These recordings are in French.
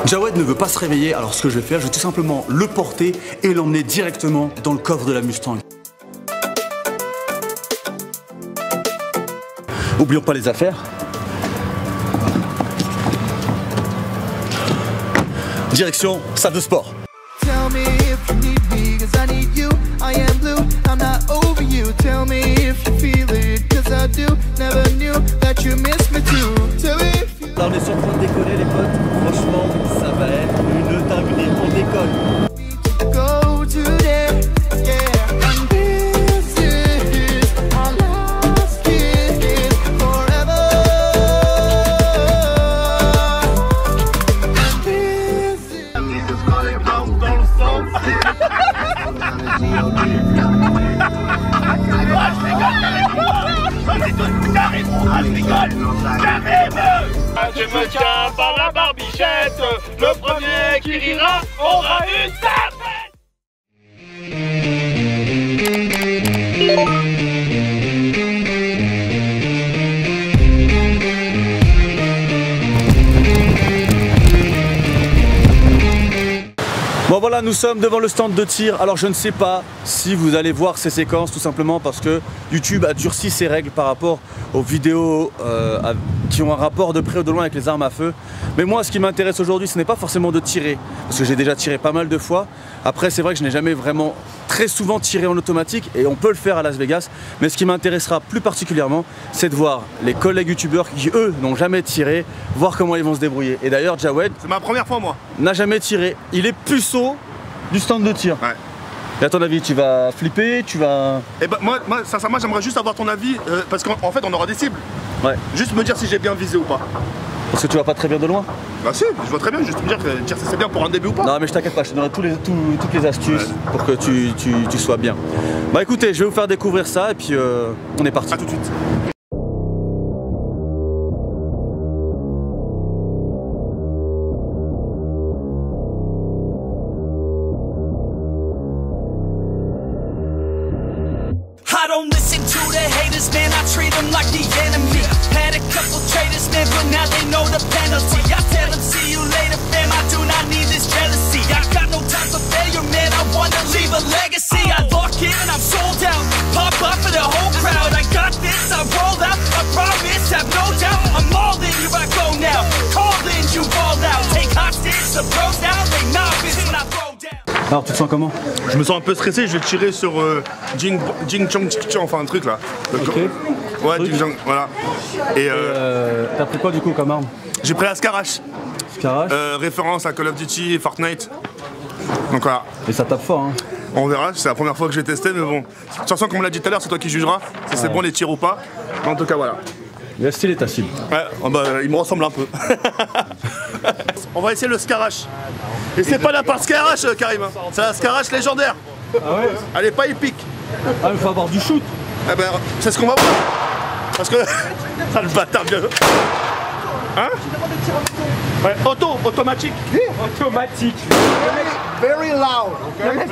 Jawed ne veut pas se réveiller, alors ce que je vais faire, je vais tout simplement le porter et l'emmener directement dans le coffre de la Mustang. Oublions pas les affaires. Direction salle de sport. Tell me if you need me, cause I need you. I am blue, I'm not over you. Tell me if you feel it, cause I do. Never knew that you miss me too. Tell me if you... Là on est sur le point de décoller les potes. Franchement, ça va être une dinguerie. On décolle. go today, yeah. And this is our last kiss forever. And this is... Je me tiens par la barbichette, le premier qui rira aura une tapette. Bon voilà, nous sommes devant le stand de tir. Alors je ne sais pas si vous allez voir ces séquences, tout simplement parce que YouTube a durci ses règles par rapport aux vidéos qui ont un rapport de près ou de loin avec les armes à feu. Mais moi, ce qui m'intéresse aujourd'hui, ce n'est pas forcément de tirer, parce que j'ai déjà tiré pas mal de fois. Après, c'est vrai que je n'ai jamais vraiment très souvent tiré en automatique, et on peut le faire à Las Vegas. Mais ce qui m'intéressera plus particulièrement, c'est de voir les collègues youtubeurs qui, eux, n'ont jamais tiré, voir comment ils vont se débrouiller. Et d'ailleurs, Jawed, c'est ma première fois moi. N'a jamais tiré. Il est puceau du stand de tir. Ouais. Et à ton avis, tu vas flipper, tu vas... Et bah moi sincèrement, j'aimerais juste avoir ton avis, parce qu'en fait on aura des cibles. Ouais. Juste me dire si j'ai bien visé ou pas. Parce que tu vas pas très bien de loin. Bah si, je vois très bien, juste me dire si c'est bien pour un début ou pas. Non mais je t'inquiète pas, je te donnerai toutes les astuces pour que tu sois bien. Bah écoutez, je vais vous faire découvrir ça et puis on est parti. A tout de suite. I don't listen to the haters, man, I treat them like the enemy. Had a couple traitors, man, but now they know the penalty. I tell them, see you later, fam, I do not need this jealousy. I got no time for failure, man, I wanna leave a legacy. I lock in and I'm sold out, pop up for the whole crowd. I got this, I rolled out, I promise, have no doubt. I'm all in, here I go now, call in, you all out. Take hostage, the pros down, they novice when I throw down. Alors tu te sens comment? Je me sens un peu stressé, je vais tirer sur Jing Chong, enfin un truc là. Ok. Ouais, Jing Chong, voilà. Et t'as pris quoi du coup comme arme? j'ai pris la Scarache. Scarache. Référence à Call of Duty et Fortnite. Donc voilà. Et ça tape fort hein. On verra, c'est la première fois que je vais tester, mais bon. De toute façon, comme on l'a dit tout à l'heure, c'est toi qui jugeras si c'est bon les tirs ou pas. Mais en tout cas, voilà. Il a stylé ta cible. Ouais, oh bah, il me ressemble un peu. On va essayer le Scarache. Et c'est pas la part Scarache, Karim. C'est la Scarache légendaire. Ah ouais? Elle est pas épique. Ah il faut avoir du shoot. Eh ben, c'est ce qu'on va voir. Parce que. Ça le bâtard bien. Hein? Ouais, automatique. Automatique. Very loud. Le mec,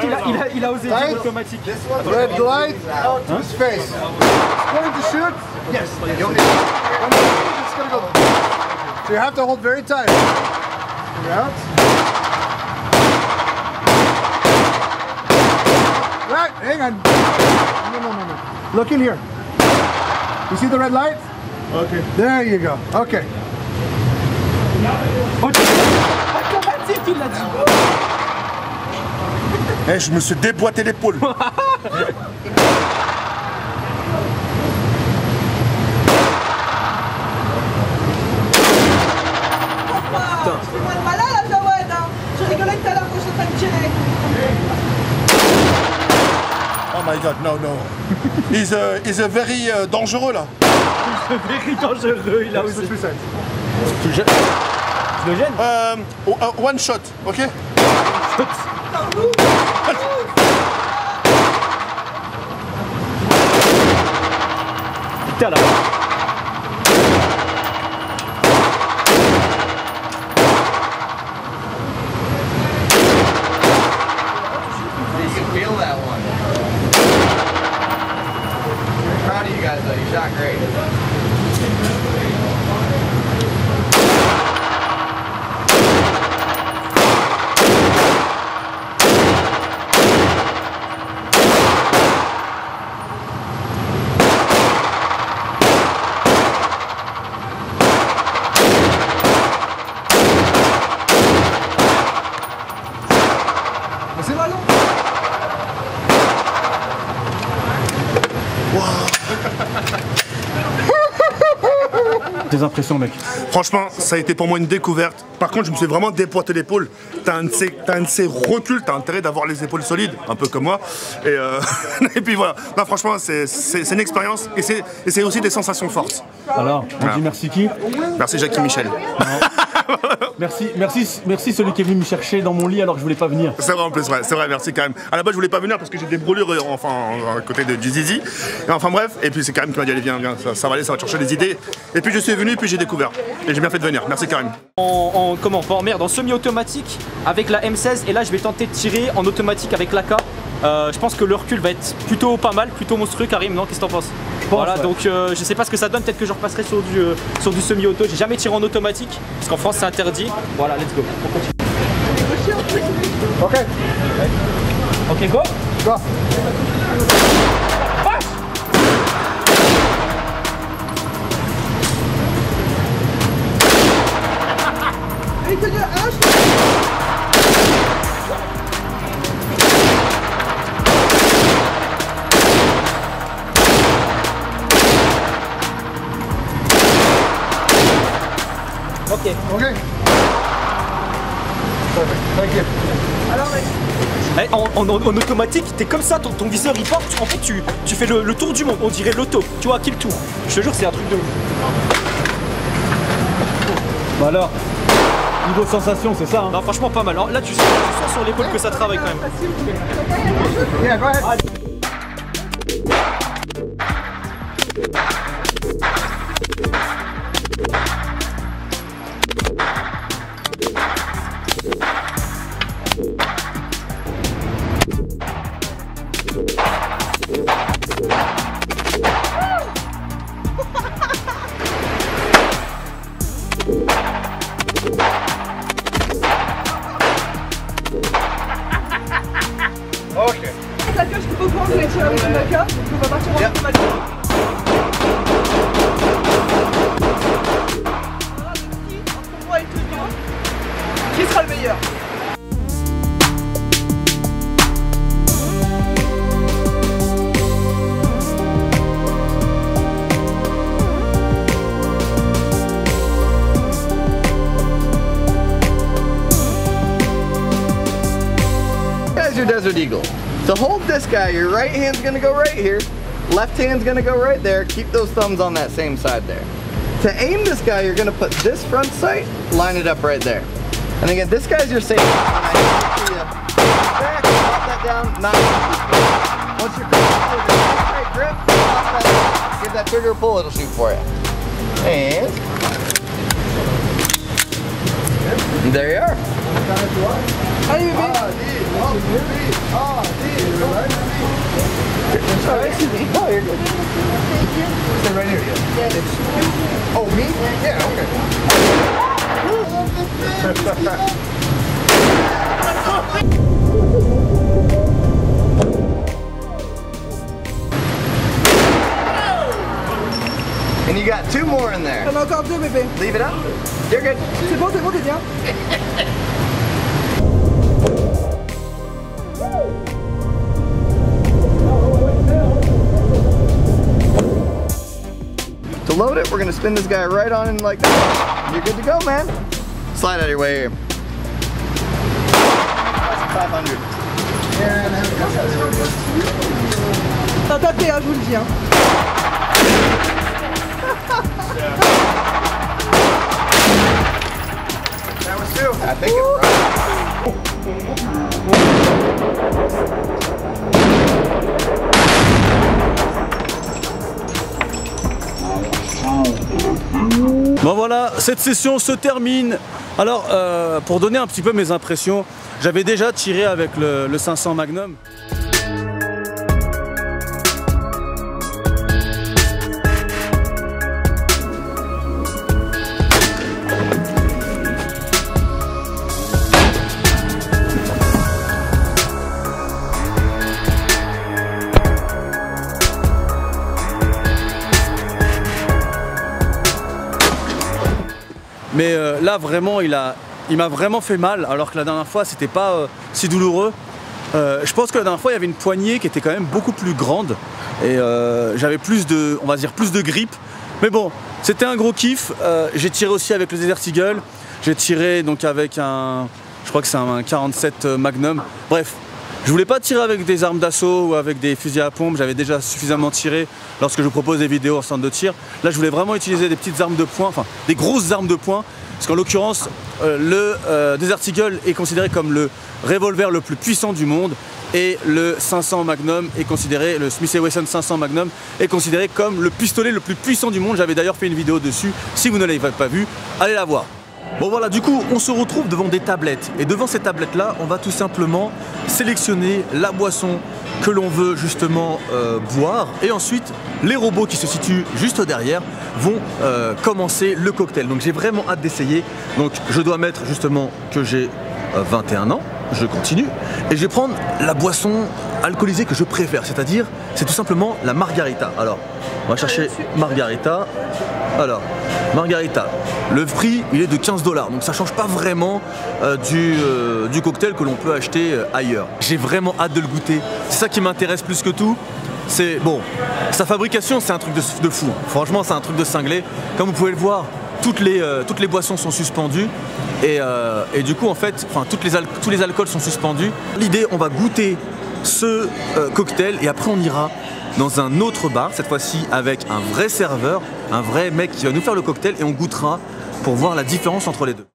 il a osé dire automatique. Red light out to his face. Going to shoot? Yes. It's gonna go. So you have to hold very tight. Out. Right, hang on. No. Look in here. You see the red light? Ok. There you go. Okay. Automatique, il l'a dit. Eh, je me suis déboîté l'épaule. Voilà la Jawed, hein. Je rigolais tout à l'heure quand je suis en train de tirer. Oh my god, no. He's a very dangereux là. Very dangereux, il a osé. Tu le gênes? Tu le gênes? One shot, ok? Putain là. Feel that one. Proud of you guys though, you shot great. tes impressions, mec? Franchement, ça a été pour moi une découverte. Par contre, je me suis vraiment dépoîté l'épaule. T'as un de ces reculs, t'as intérêt d'avoir les épaules solides, un peu comme moi. Et puis voilà. Non, franchement, c'est une expérience et c'est aussi des sensations fortes. Alors, on dit merci qui? Merci Jackie Michel. Merci celui qui est venu me chercher dans mon lit alors que je voulais pas venir. C'est vrai en plus, ouais, c'est vrai, merci quand même. À la base je voulais pas venir parce que j'ai des brûlures enfin à côté du zizi. Et enfin bref, et puis c'est Karim qui m'a dit allez viens, ça va aller, ça va te chercher des idées. Et puis je suis venu, puis j'ai découvert. Et j'ai bien fait de venir, merci Karim. En merde, en semi-automatique avec la M16 et là je vais tenter de tirer en automatique avec l'AK. Je pense que le recul va être plutôt pas mal, plutôt monstrueux. Karim, non, qu'est-ce que t'en penses? Voilà, ouais. Donc je sais pas ce que ça donne, peut-être que je repasserai sur du semi-auto. J'ai jamais tiré en automatique parce qu'en France c'est interdit. Voilà, let's go. Ok. Ok, go. Go. Allez, tenue, H. Ok. Ok. Perfect. Thank you. Alors, mec. Hey, en automatique, t'es comme ça, ton viseur il part, en fait tu fais le tour du monde, on dirait l'auto, tu vois, kill tour. Je te jure, c'est un truc de ouf. Bah alors, niveau sensation, c'est ça, hein? Non, franchement pas mal. Alors, là tu sens sur l'épaule que ça travaille quand même. Yeah, go ahead. Ok. Ça que je suis au courant que vous allez tirer avec le AK, donc on va partir en automatique. Voilà, le petit, entre moi et Tonio, qui sera le meilleur? As your Desert Eagle. To hold this guy, your right hand's gonna go right here, left hand's gonna go right there, keep those thumbs on that same side there. To aim this guy, you're gonna put this front sight, line it up right there. And again, this guy's your safety. Back, drop that down, not once you're comfortable with a straight grip, give that trigger a pull, it'll shoot for you. And there you are. Allez, bébé. Sorry, excuse me. Oh, you're good. Stay right here. Yeah. Oh, me? Yeah, okay. And you got two more in there. T'en as encore deux, bébé. Leave it up. You're good. C'est bon, t'es bien. To load it, we're gonna spin this guy right on in like that. You're good to go, man. Slide out of your way here. 500. T'as tapé, hein, je vous le dis. Hein. That was two. I think it's right. Bon voilà, cette session se termine. Alors, pour donner un petit peu mes impressions, j'avais déjà tiré avec le 500 Magnum. Mais là vraiment il m'a vraiment fait mal alors que la dernière fois c'était pas si douloureux. Je pense que la dernière fois il y avait une poignée qui était quand même beaucoup plus grande et j'avais plus de, on va dire plus de grip. Mais bon, C'était un gros kiff. J'ai tiré aussi avec le Desert Eagle. J'ai tiré donc avec un, je crois que c'est un 47 Magnum. Bref, je voulais pas tirer avec des armes d'assaut ou avec des fusils à pompe. J'avais déjà suffisamment tiré lorsque je vous propose des vidéos en centre de tir. Là, je voulais vraiment utiliser des petites armes de poing, enfin des grosses armes de poing. Parce qu'en l'occurrence, le Desert Eagle est considéré comme le revolver le plus puissant du monde. Et le 500 Magnum est considéré, le Smith & Wesson 500 Magnum est considéré comme le pistolet le plus puissant du monde. J'avais d'ailleurs fait une vidéo dessus. Si vous ne l'avez pas vue, allez la voir. Bon voilà, du coup on se retrouve devant des tablettes et devant ces tablettes là on va tout simplement sélectionner la boisson que l'on veut justement boire, et ensuite les robots qui se situent juste derrière vont commencer le cocktail. Donc j'ai vraiment hâte d'essayer. Donc je dois mettre justement que j'ai 21 ans, je continue et je vais prendre la boisson alcoolisée que je préfère, c'est-à-dire c'est tout simplement la margarita. Alors on va chercher margarita. Alors margarita, le prix il est de 15 $, donc ça change pas vraiment du cocktail que l'on peut acheter ailleurs. J'ai vraiment hâte de le goûter, c'est ça qui m'intéresse plus que tout. C'est bon, sa fabrication c'est un truc de fou, franchement c'est un truc de cinglé. Comme vous pouvez le voir, toutes les boissons sont suspendues et du coup en fait, tous les alcools sont suspendus. L'idée, on va goûter ce cocktail et après on ira dans un autre bar, cette fois-ci avec un vrai serveur, un vrai mec qui va nous faire le cocktail et on goûtera pour voir la différence entre les deux.